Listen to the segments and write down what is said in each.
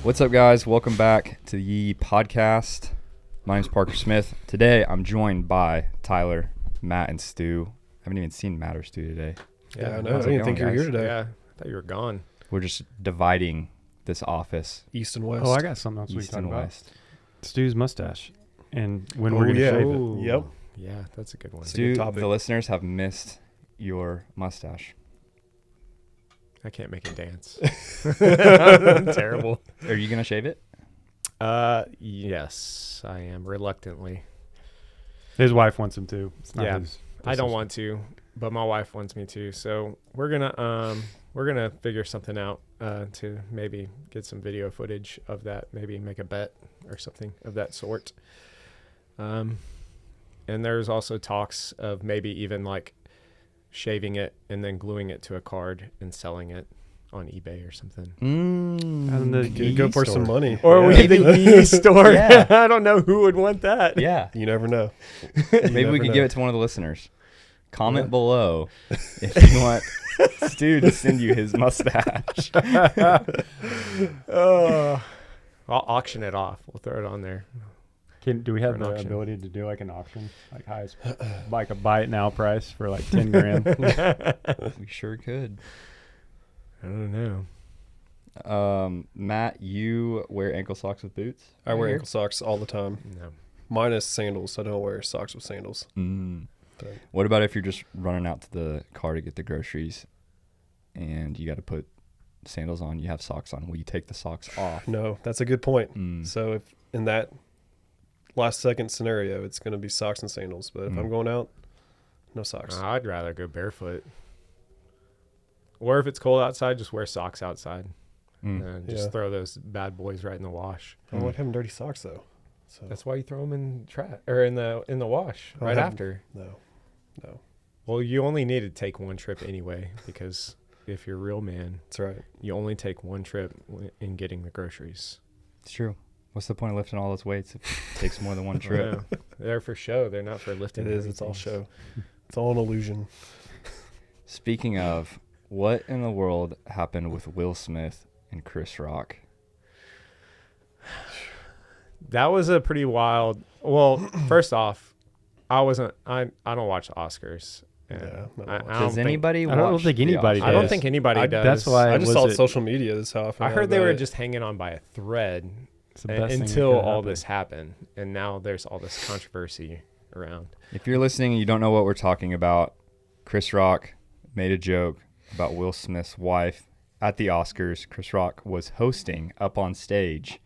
What's up, guys? Welcome back to the podcast. My name's Parker Smith. Today, I'm joined by Tyler, Matt, and Stu. I haven't even seen Matt or Stu today. Yeah, I know. I didn't think you were here today. Yeah, I thought you were gone. We're just dividing this office. East and west. Oh, I got something else we East can talk and about. West. Stu's mustache. And when we're going to shave it. Yep. Yeah, that's a good one. Stu, topic. the listeners have missed your mustache. I can't make it dance. Terrible. Are you going to shave it? Yes, I am reluctantly. His wife wants him to. It's not Yeah, his I don't decision. want to, but my wife wants me to. So we're gonna figure something out to maybe get some video footage of that. Maybe make a bet or something of that sort. And there's also talks of maybe even like shaving it and then gluing it to a card and selling it on eBay or something. And the You go for some money. Or Yeah. maybe the store. Yeah. I don't know who would want that. Yeah. You never know. Maybe we could give it to one of the listeners. Comment below if you want Stu to send you his mustache. I'll auction it off. We'll throw it on there. Do we have an the auction. ability to do like an auction? Like highest, like a buy it now price for like 10 grand? We sure could. I don't know. Matt, you wear ankle socks with boots? I wear Here? ankle socks all the time. No. Minus sandals. I don't wear socks with sandals. But What about if you're just running out to the car to get the groceries and you got to put sandals on, you have socks on? Will you take the socks off? no, that's a good point. Mm. So if in that last second scenario, it's going to be socks and sandals. But if I'm going out, no socks. I'd rather go barefoot. Or if it's cold outside, just wear socks outside. And just Yeah. throw those bad boys right in the wash. I don't like having dirty socks though. So That's why you throw them in trash or in the wash I right haven't- after. no. Well, you only need to take one trip anyway, because if you're a real man, That's right. you only take one trip in getting the groceries. It's true. What's the point of lifting all those weights if it takes more than one trip? Yeah. They're for show. They're not for lifting. It is. heavy It's all things. show. It's all an illusion. Speaking of, what in the world happened with Will Smith and Chris Rock? That was a pretty wild. Well, first off, I don't watch the Oscars. And Yeah, no, I don't don't Does think- anybody I don't watch think the anybody Oscars? I don't does. think anybody does. That's why I just saw was it it- social media. This is how I found I out heard they about were it. just hanging on by a thread It's the best thing that until could've all happened. this happened, and now there's all this controversy around. If you're listening and you don't know what we're talking about, Chris Rock made a joke about Will Smith's wife at the Oscars. Chris Rock was hosting up on stage,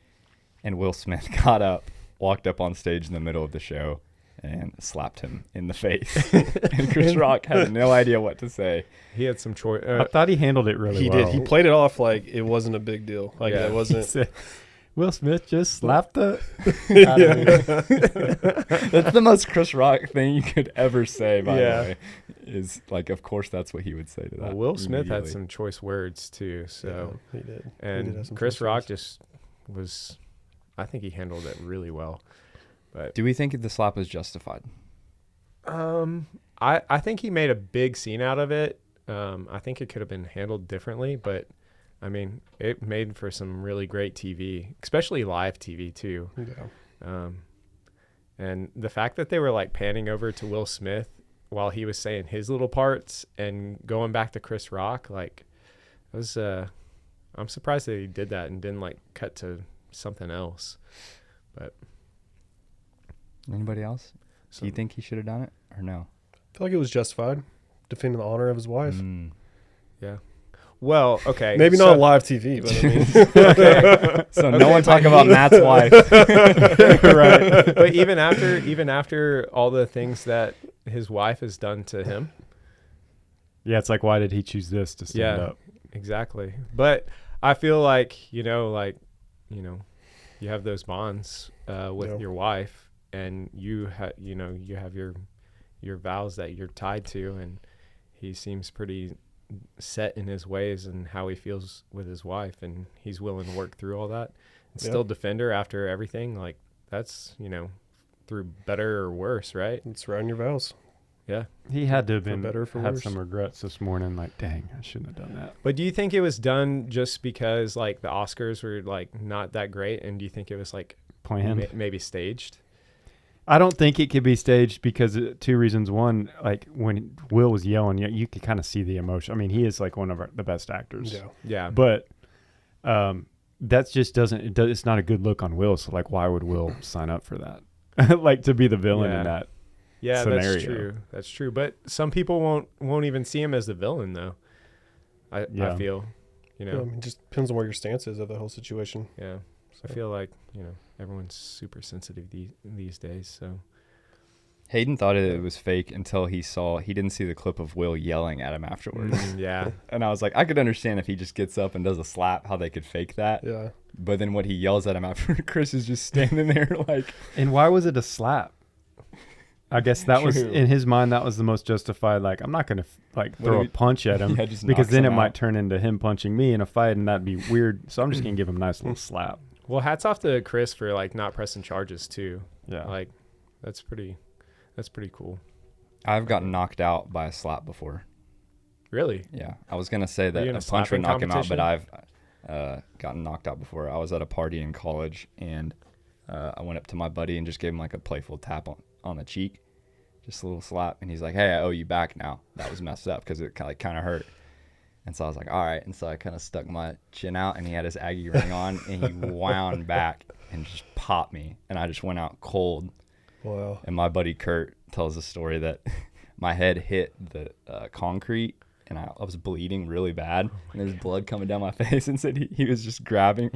and Will Smith got up, walked up on stage in the middle of the show, and slapped him in the face. And Chris Rock had no idea what to say. He had some choice. I thought he handled it really He well. did. He played it off like it wasn't a big deal. Like Yeah. it He wasn't. said, Will Smith just slapped the... That's the most Chris Rock thing you could ever say, by Yeah. the way. Is like, of course, that's what he would say to that. Will Smith had immediately. some choice words too. So, Yeah, he did. and have some Chris choice Rock words. just was. I think he handled it really well. But Do we think the slap was justified? I think he made a big scene out of it. I think it could have been handled differently, but I mean, it made for some really great TV, especially live TV too. Yeah. And the fact that they were like panning over to Will Smith while he was saying his little parts and going back to Chris Rock, like, it was, I'm surprised that he did that and didn't like cut to something else. But Anybody else? Do you think he should have done it or no? I feel like it was justified, defending the honor of his wife. yeah. Well, okay. Maybe so- not on live TV, but I mean, So no one but talk about Matt's wife. right. But even after all the things that his wife has done to him, Yeah, it's like, why did he choose this to stand up? exactly. But I feel like, you have those bonds with Yeah. your wife, and you have your vows that you're tied to, and he seems pretty set in his ways and how he feels with his wife, and he's willing to work through all that and Yeah. still defend her after everything. Like, that's, through better or worse, right? it's surrounding your vows. Yeah. He had to have For been better or for had worse. some regrets this morning. Like, dang, I shouldn't have done that. But do you think it was done just because like the Oscars were like not that great, and do you think it was like Planned. maybe staged? I don't think it could be staged because two reasons. One, like when Will was yelling, you could kind of see the emotion. I mean, he is like one of the best actors. Yeah. Yeah. But that just doesn't. It's not a good look on Will. So like, why would Will sign up for that? Like to be the villain in that. Yeah, scenario. that's true. That's true. But some people won't even see him as the villain though. I feel, you know. I mean, it just depends on where your stance is of the whole situation. Yeah. I feel like, everyone's super sensitive these days, so Hayden thought it was fake until he didn't see the clip of Will yelling at him afterwards. yeah. And I was like, I could understand if he just gets up and does a slap, how they could fake that. Yeah. But then what he yells at him after, Chris is just standing there like. And why was it a slap? I guess that was True. in his mind. That was the most justified. Like, I'm not gonna throw a punch at him Yeah, just because knocks then it him might out. turn into him punching me in a fight, and that'd be weird. So I'm just gonna give him a nice little slap. Well, hats off to Chris for like not pressing charges too. Yeah. Like that's pretty cool. I've gotten knocked out by a slap before. Really? Yeah. I was going to say Were that you in a a punch would slapping knock him out, but competition? I've gotten knocked out before. I was at a party in college, and I went up to my buddy and just gave him like a playful tap on the cheek. Just a little slap. And he's like, hey, I owe you back now. That was messed up because it kind of hurt. And so I was like, all right. And so I kind of stuck my chin out, and he had his Aggie ring on, and he wound back and just popped me. And I just went out cold. Wow. And my buddy Kurt tells a story that my head hit the concrete, and I was bleeding really bad. And there's blood coming down my face, and said he was just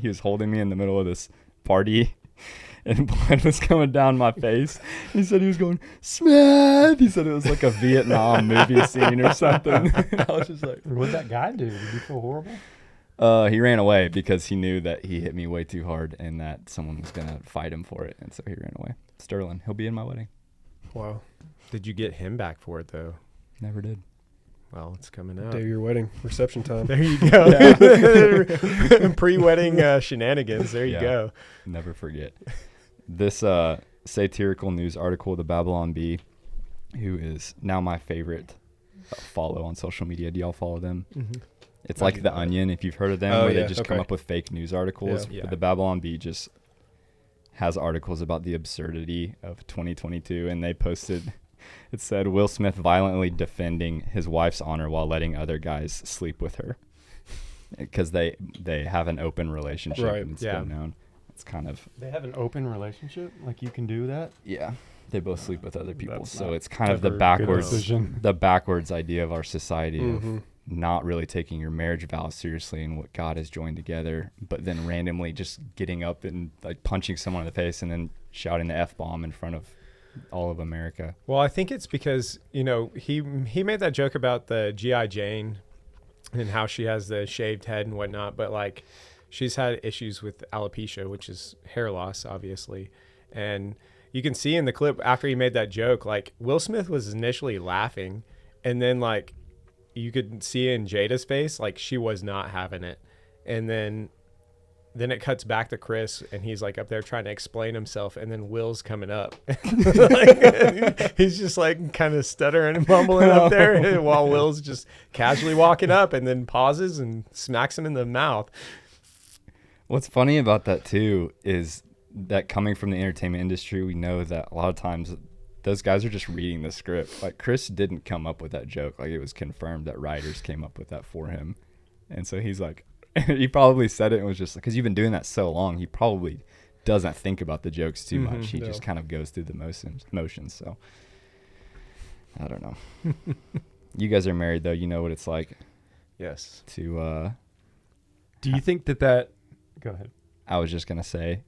he was holding me in the middle of this party. And blood was coming down my face. He said he was going, Smith. He said it was like a Vietnam movie scene or something. And I was just like, What'd that guy do? Did you feel horrible? he ran away because he knew that he hit me way too hard and that someone was going to fight him for it. And so he ran away. Sterling, he'll be in my wedding. Wow. Did you get him back for it though? Never did. Well, it's coming up. Day of your wedding, reception time. There you go. Pre-wedding shenanigans. There you Yeah. go. Never forget. This satirical news article, the Babylon Bee, who is now my favorite follow on social media. Do y'all follow them? Mm-hmm. It's I like do The not. Onion, if you've heard of them, Oh, where yeah, they just come okay. up with fake news articles. Yeah. But the Babylon Bee just has articles about the absurdity of 2022, and they posted, it said, Will Smith violently defending his wife's honor while letting other guys sleep with her. Because they have an open relationship, Right. and it's Yeah. been known. It's kind of, They have an open relationship. Like you can do that. yeah, they both sleep with other people. That's So not it's kind of the ever good backwards decision. the backwards idea of our society Mhm. of not really taking your marriage vows seriously and what God has joined together, but then randomly just getting up and like punching someone in the face and then shouting the F-bomb in front of all of America. Well, I think it's because, he made that joke about the G.I. Jane and how she has the shaved head and whatnot, but like she's had issues with alopecia, which is hair loss, obviously. And you can see in the clip after he made that joke, like Will Smith was initially laughing, and then like you could see in Jada's face, like she was not having it. And then it cuts back to Chris, and he's like up there trying to explain himself, and then Will's coming up. Like, he's just like kind of stuttering and mumbling up there while Will's just casually walking up, and then pauses and smacks him in the mouth. What's funny about that too is that coming from the entertainment industry, we know that a lot of times those guys are just reading the script. Like Chris didn't come up with that joke. Like it was confirmed that writers came up with that for him. And so he's like, he probably said it and was just because you've been doing that so long, he probably doesn't think about the jokes too Mhm, much. He no. just kind of goes through the motions. So I don't know. You guys are married though. You know what it's like Yes. to, Do you think that? Go ahead. I was just going to say,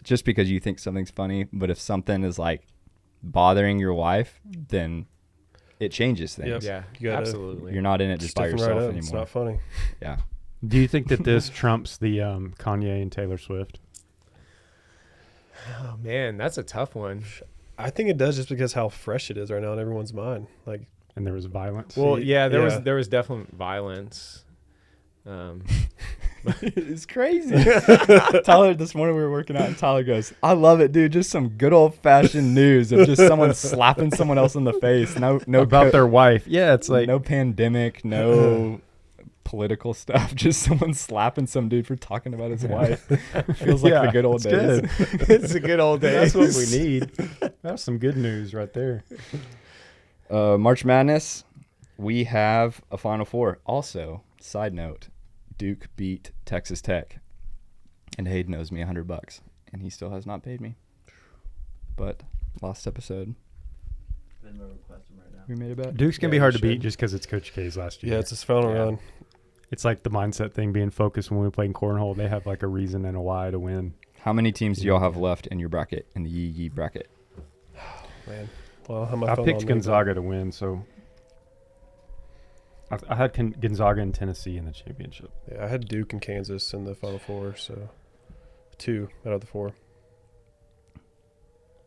just because you think something's funny, but if something is like bothering your wife, then it changes things. Yep. Yeah, You gotta- absolutely. You're not in it just by Stiffen yourself right up. anymore. It's not funny. Yeah. Do you think that this trumps the Kanye and Taylor Swift? Oh man, that's a tough one. I think it does just because how fresh it is right now in everyone's mind. Like, And there was violence. Well, yeah, there yeah. was definite violence. It's crazy. Tyler, this morning we were working out, and Tyler goes, "I love it, dude. Just some good old fashioned news of just someone slapping someone else in the face. No, About their wife. Yeah, it's like no pandemic, no political stuff. Just someone slapping some dude for talking about his wife. Feels like the good old days. good. It's a good old day. That's what we need. That's some good news right there. March Madness, we have a Final Four. Also, side note, Duke beat Texas Tech, and Hayden owes me $100, and he still has not paid me. But last episode, we made a bet. Duke's going to be hard to beat just because it's Coach K's last year. Yeah, it's his final run. It's like the mindset thing, being focused when we played cornhole. They have like a reason and a why to win. How many teams do y'all have left in your bracket, in the Yee bracket? Man. Well, how much I picked Gonzaga to win, so I had Gonzaga and Tennessee in the championship. Yeah, I had Duke and Kansas in the Final Four, so 2 out of the 4.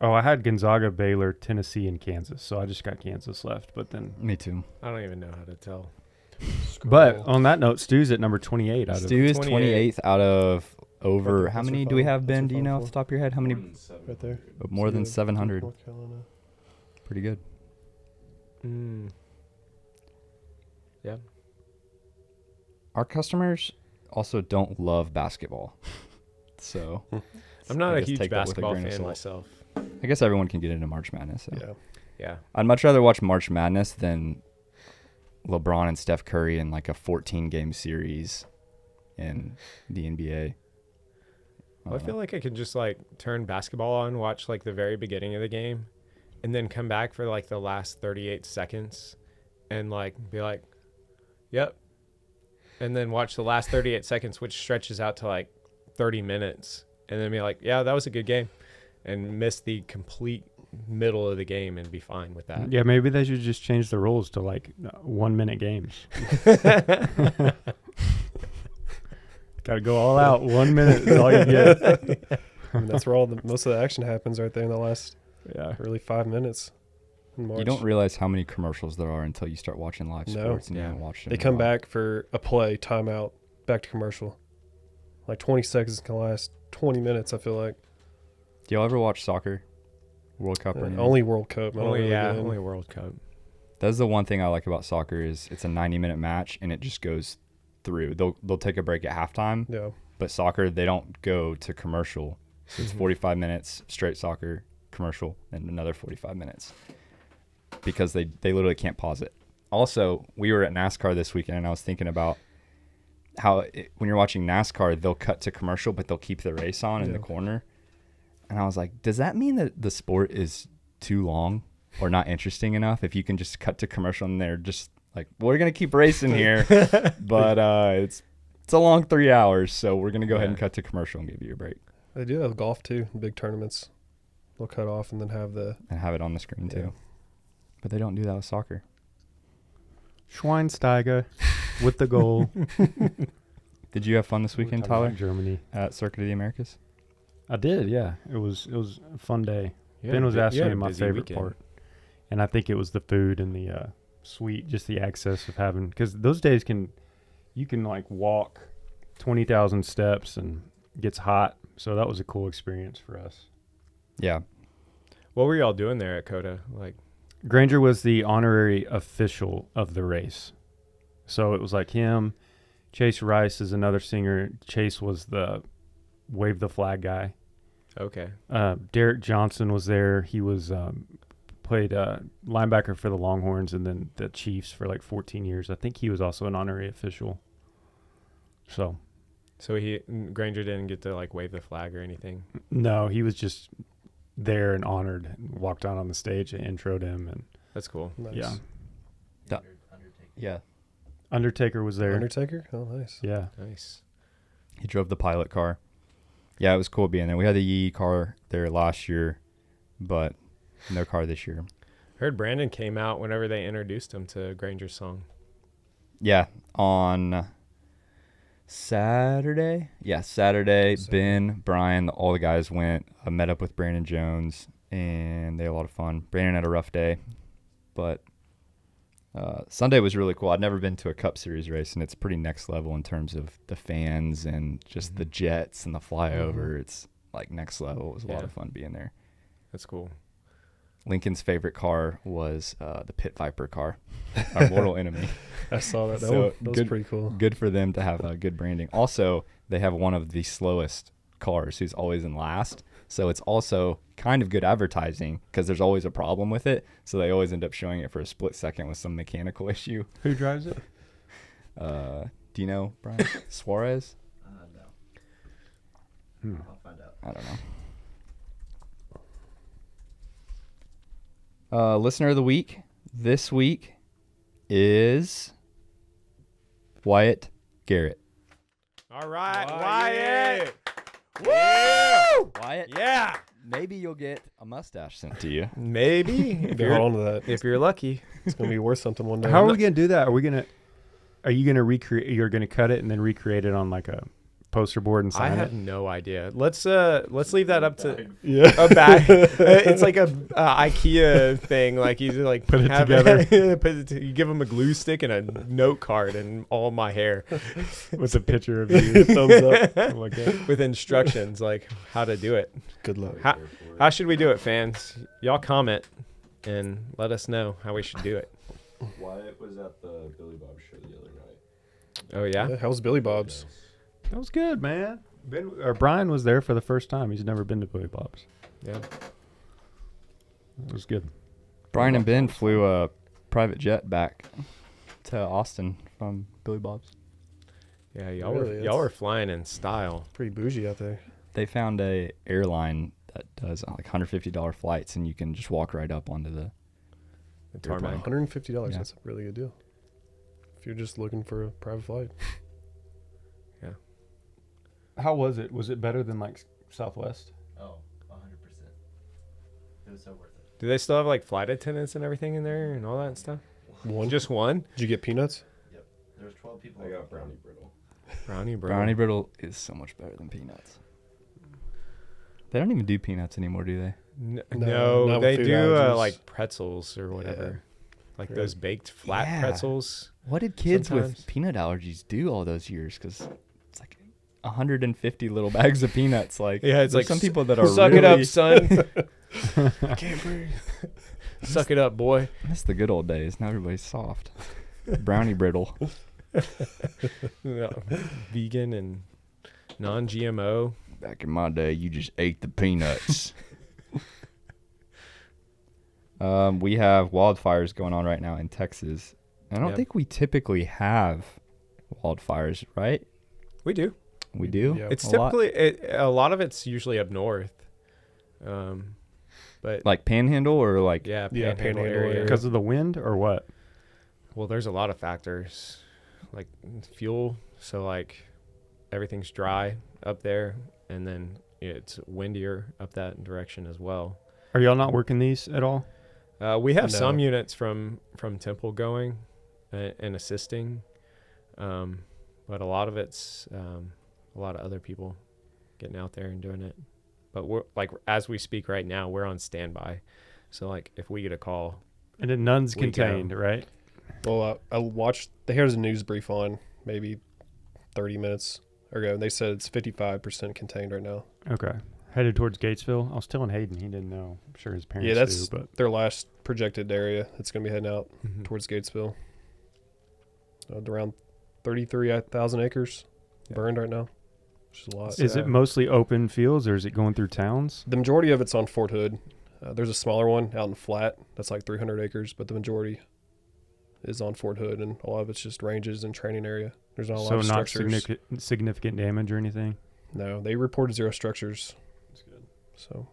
Oh, I had Gonzaga, Baylor, Tennessee, and Kansas, so I just got Kansas left. But then, Me too. I don't even know how to tell. but on that note, Stu's at number 28 out of. Stu is 28. 28th out of over. What's How your many do we final- have, what's Ben? your Do you know final off the top of your head? How many? Right there. More than So, 700. North Carolina. Pretty good. Yeah. Our customers also don't love basketball. So I'm not I a guess huge take that with a basketball grain of fan salt. myself. I guess everyone can get into March Madness. So. Yeah. Yeah. I'd much rather watch March Madness than LeBron and Steph Curry in like a 14-game series in the NBA. I feel like I could just like turn basketball on, watch like the very beginning of the game, and then come back for like the last 38 seconds and like be like, yep. And then watch the last 38 seconds, which stretches out to like 30 minutes. And then be like, yeah, that was a good game. And miss the complete middle of the game and be fine with that. Yeah, maybe they should just change the rules to like 1 minute games. Got to go all out. 1 minute is all you get. I mean, that's where all most of the action happens right there in the last Yeah. really 5 minutes. In March. You don't realize how many commercials there are until you start watching live No. sports and you Yeah. haven't watched them. They in a come while. back for a play, timeout, back to commercial. Like 20 seconds can last 20 minutes, I feel like. Do y'all ever watch soccer? World Cup or anything? Only World Cup. I don't Only, really yeah, get in. only World Cup. That's the one thing I like about soccer is it's a 90-minute match and it just goes through. They'll take a break at halftime, Yeah. but soccer they don't go to commercial. So it's Mhm. 45 minutes straight soccer, commercial, and another 45 minutes because they literally can't pause it. Also, we were at NASCAR this weekend and I was thinking about how when you're watching NASCAR, they'll cut to commercial, but they'll keep the race on in the Yeah. corner. And I was like, does that mean that the sport is too long or not interesting enough if you can just cut to commercial and they're just like, we're going to keep racing here, but it's a long 3 hours, so we're going to go ahead and cut to commercial and give you a break They do have golf too, big tournaments. They'll cut off and then have and have it on the screen Yeah. too. But they don't do that with soccer. Schweinsteiger with the goal. Did you have fun this weekend, Talking about Tyler, Germany. at Circuit of the Americas? I did, yeah. It was a fun day. You Ben had a was bu- you asking had me a my busy favorite weekend. part, and I think it was the food and the suite, just the access of having, because those days you can like walk 20,000 steps and it gets hot. So that was a cool experience for us. Yeah. What were y'all doing there at Coda? Like, Granger was the honorary official of the race. So it was like him. Chase Rice is another singer. Chase was the wave the flag guy. okay. Derek Johnson was there. He was played linebacker for the Longhorns and then the Chiefs for like 14 years. I think he was also an honorary official. So So Granger didn't get to like wave the flag or anything. no, he was just there and honored. Walked out on the stage and introed him, and That's cool. Nice. yeah, Yeah. Undertaker was there. Undertaker? Oh, nice. Yeah, Nice. He drove the pilot car. Yeah, it was cool being there. We had the Yee car there last year, but no car this year. Heard Brandon came out whenever they introduced him to Granger's song. Yeah, on Saturday. Yeah, Saturday. Ben, Brian, all the guys went. I met up with Brandon Jones, and they had a lot of fun. Brandon had a rough day, but Sunday was really cool. I'd never been to a Cup Series race, and it's pretty next level in terms of the fans and just the jets and the flyover. It's like next level. It was a lot of fun being there. That's cool. Lincoln's favorite car was the Pit Viper car, our mortal enemy. I saw that. So That was pretty cool. Good for them to have good branding. Also, they have one of the slowest cars who's always in last. So it's also kind of good advertising because there's always a problem with it. So they always end up showing it for a split second with some mechanical issue. Who drives it? Do you know, Brian? Suarez? No. I'll find out. I don't know. Listener of the week this week is Wyatt Garrett. All right, Wyatt. Woo! Wyatt, Yeah. maybe you'll get a mustache sent to you. Maybe if Hold you're on to that. if you're lucky. It's gonna be worth something one day. How are we gonna do that? Are you gonna recreate? You're gonna cut it and then recreate it on like a poster board and I sign have it. no idea. Let's leave that up to Yeah. a bag. It's like a IKEA thing. Like you like Put it have together. you give them a glue stick and a note card and all my hair With a picture of you. Thumbs up. Like that. with instructions like how to do it. Good luck. How should we do it, fans? Y'all comment and let us know how we should do it. Wyatt was at the Billy Bob show the other night. Oh yeah. Yeah, how's Billy Bob's? That was good, man. Brian was there for the first time. He's never been to Billy Bob's. Yeah. It was good. Brian and Ben flew a private jet back to Austin from Billy Bob's. Yeah, y'all Really? were flying in style. Pretty bougie out there. They found a airline that does like $150 flights, and you can just walk right up onto the. The tarmac. $150. Yeah. That's a really good deal. If you're just looking for a private flight. How was it? Was it better than like Southwest? Oh, 100%. It was so worth it. Do they still have like flight attendants and everything in there and all that stuff? One. Just one? Did you get peanuts? There was 12 people. I got brownie brittle. Brownie bro. Brownie brittle is so much better than peanuts. They don't even do peanuts anymore, do they? No, No, not with they food do allergies. like pretzels or whatever. Like Yeah. those baked flat Yeah. pretzels. What did kids Sometimes. with peanut allergies do all those years? Because it's like 150 little bags of peanuts. Like Yeah, it's there's like some people that are suck really, it up, son. I can't breathe. Suck it up, boy. That's the good old days. Now everybody's soft. Brownie brittle. Yeah. Vegan and non-GMO. Back in my day, you just ate the peanuts. We have wildfires going on right now in Texas. I don't Yep. think we typically have wildfires, right? We do. We do. Yeah. It's A lot. typically a lot of it's usually up north. But Like Panhandle or like yeah, Yeah, Panhandle Panhandle area. area. Because of the wind or what? Well, there's a lot of factors, like fuel. So like everything's dry up there, and then it's windier up that direction as well. Are y'all not working these at all? We have No. some units from Temple going and assisting, but a lot of it's a lot of other people getting out there and doing it. But we're like as we speak right now, we're on standby. So like if we get a call, And then none's We go. contained, right? Well, I watched. They had a news brief on maybe 30 minutes ago, and they said it's 55% contained right now. Okay. Headed towards Gatesville. I was telling Hayden he didn't know. I'm sure his parents Yeah, that's do, but their last projected area that's going to be heading out Mhm. towards Gatesville. Around 33,000 acres Yeah. burned right now, which is a lot. is it mostly open fields or is it going through towns? The majority of it's on Fort Hood. There's a smaller one out in Flat that's like 300 acres, but the majority is on Fort Hood, and a lot of it's just ranges and training area. There's not a lot So of not structures. significant damage or anything? No, they reported 0 structures. That's good. So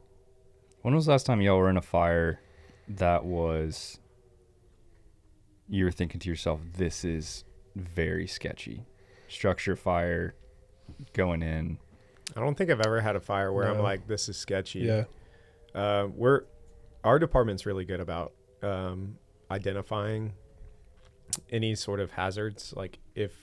When was the last time y'all were in a fire that was you were thinking to yourself, this is very sketchy? Structure fire going in. I don't think I've ever had a fire where I'm No. like, this is sketchy. yeah, Our department's really good about identifying any sort of hazards. Like if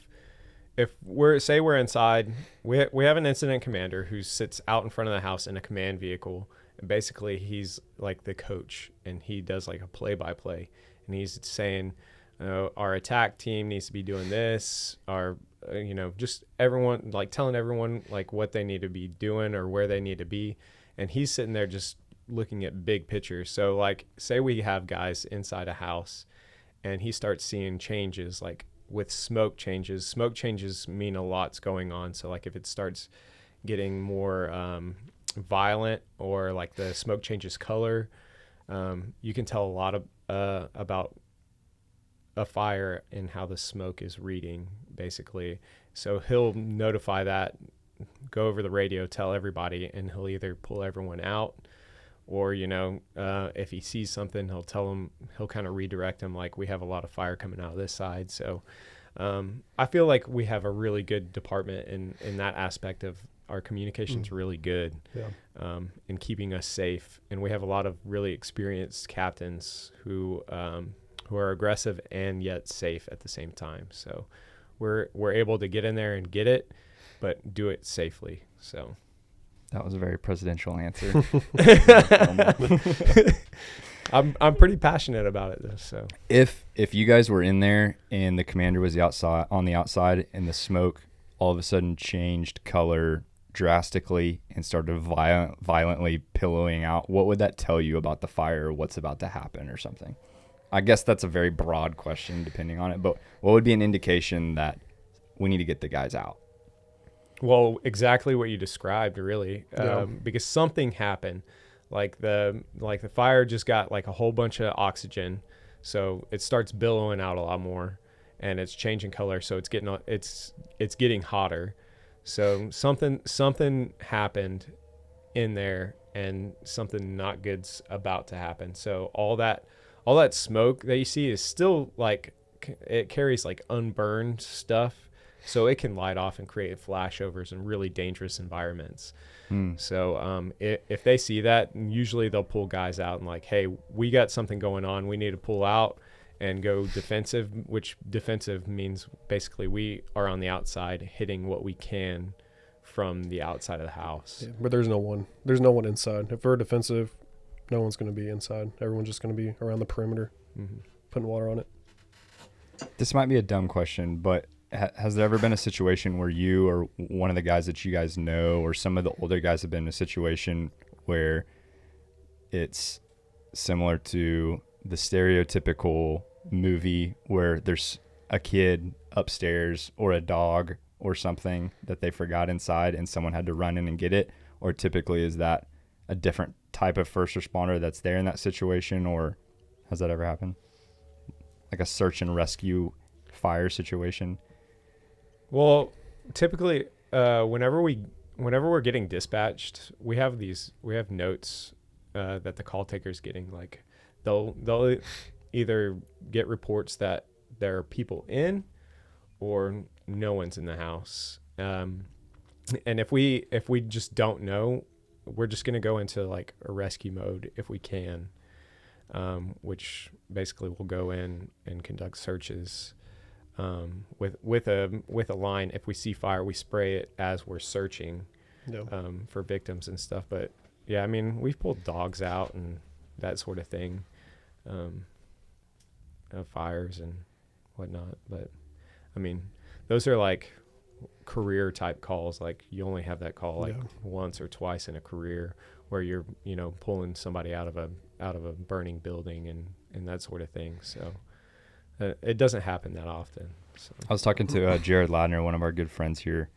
we're inside, we have an incident commander who sits out in front of the house in a command vehicle, and basically he's like the coach, and he does like a play-by-play, and he's saying, our attack team needs to be doing this. Our just everyone, like telling everyone like what they need to be doing or where they need to be. And he's sitting there just looking at big pictures. So like, say we have guys inside a house and he starts seeing changes, like with smoke changes mean a lot's going on. So like if it starts getting more violent, or like the smoke changes color, you can tell a lot about a fire and how the smoke is reading, basically. So he'll notify that, go over the radio, tell everybody, and he'll either pull everyone out, or if he sees something, he'll tell them, he'll kind of redirect them, like, we have a lot of fire coming out of this side. So I feel like we have a really good department in that aspect of our communication's really good in keeping us safe. And we have a lot of really experienced captains who are aggressive and yet safe at the same time. So we're able to get in there and get it, but do it safely. So that was a very presidential answer. I'm pretty passionate about it though. So if you guys were in there and the commander was on the outside and the smoke all of a sudden changed color drastically and started violently pillowing out, what would that tell you about the fire, or what's about to happen or something? I guess that's a very broad question depending on it, but what would be an indication that we need to get the guys out? Well, exactly what you described, really, because something happened. Like the fire just got like a whole bunch of oxygen, so it starts billowing out a lot more, and it's changing color. So it's getting hotter. So something happened in there, and something not good's about to happen. So all that smoke that you see is still like, it carries like unburned stuff. So it can light off and create flashovers in really dangerous environments. So if they see that, usually they'll pull guys out and like, hey, we got something going on. We need to pull out and go defensive, which defensive means basically we are on the outside hitting what we can from the outside of the house. Yeah, but there's no one inside. If we're defensive, no one's going to be inside. Everyone's just going to be around the perimeter, putting water on it. This might be a dumb question, but has there ever been a situation where you or one of the guys that you guys know, or some of the older guys, have been in a situation where it's similar to the stereotypical movie where there's a kid upstairs or a dog or something that they forgot inside and someone had to run in and get it? Or typically is that a different type of first responder that's there in that situation? Or has that ever happened? Like a search and rescue fire situation? Well, typically, whenever we're getting dispatched, we have notes that the call taker's getting. Like, they'll either get reports that there are people in, or no one's in the house. And if we just don't know, we're just gonna go into like a rescue mode if we can, which basically we'll go in and conduct searches. With a line. If we see fire, we spray it as we're searching for victims and stuff. But yeah, I mean, we've pulled dogs out and that sort of thing, fires and whatnot. But I mean, those are like career type calls. Like, you only have that call like once or twice in a career, where you're pulling somebody out of a burning building and that sort of thing. So it doesn't happen that often. So. I was talking to Jared Ladner, one of our good friends here,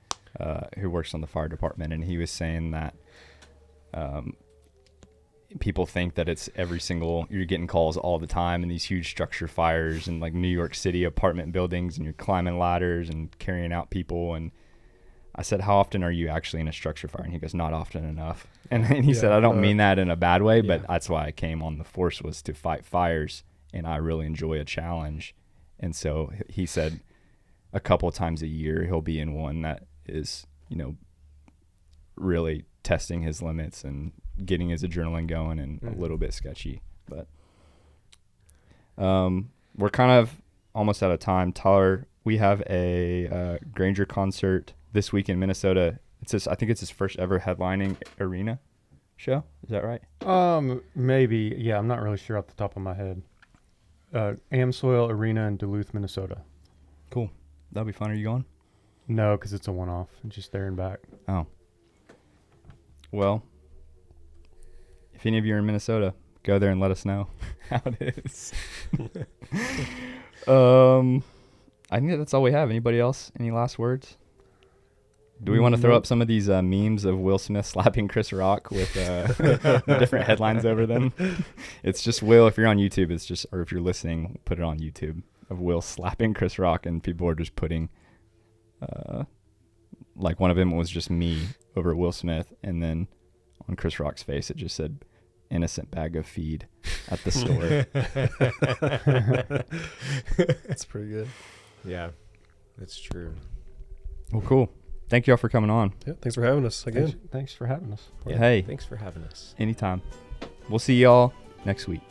who works on the fire department, and he was saying that people think that it's you're getting calls all the time in these huge structure fires in like New York City apartment buildings, and you're climbing ladders and carrying out people. And I said, how often are you actually in a structure fire? And he goes, not often enough. And he said, I don't mean that in a bad way, but that's why I came on the force, was to fight fires. And I really enjoy a challenge. And so he said a couple of times a year he'll be in one that is, really testing his limits and getting his adrenaline going, and a little bit sketchy. But we're kind of almost out of time. Tyler, we have a Granger concert this week in Minnesota. I think it's his first ever headlining arena show. Is that right? Maybe. Yeah, I'm not really sure off the top of my head. Amsoil Arena in Duluth, Minnesota. Cool. That'll be fun. Are you going? No, because it's a one-off. Just there and back. Oh. Well, if any of you are in Minnesota, go there and let us know how it is. I think that's all we have. Anybody else? Any last words? Do we want to throw up some of these memes of Will Smith slapping Chris Rock with different headlines over them? It's just Will. If you're on YouTube, it's just, or if you're listening, put it on YouTube of Will slapping Chris Rock, and people are just putting, like one of them was just me over Will Smith, and then on Chris Rock's face it just said innocent bag of feed at the store. That's pretty good. Yeah, that's true. Well, cool. Thank you all for coming on. Yeah, thanks for having us again. Thanks for having us. Yeah, Hey. thanks for having us. Anytime. We'll see y'all next week.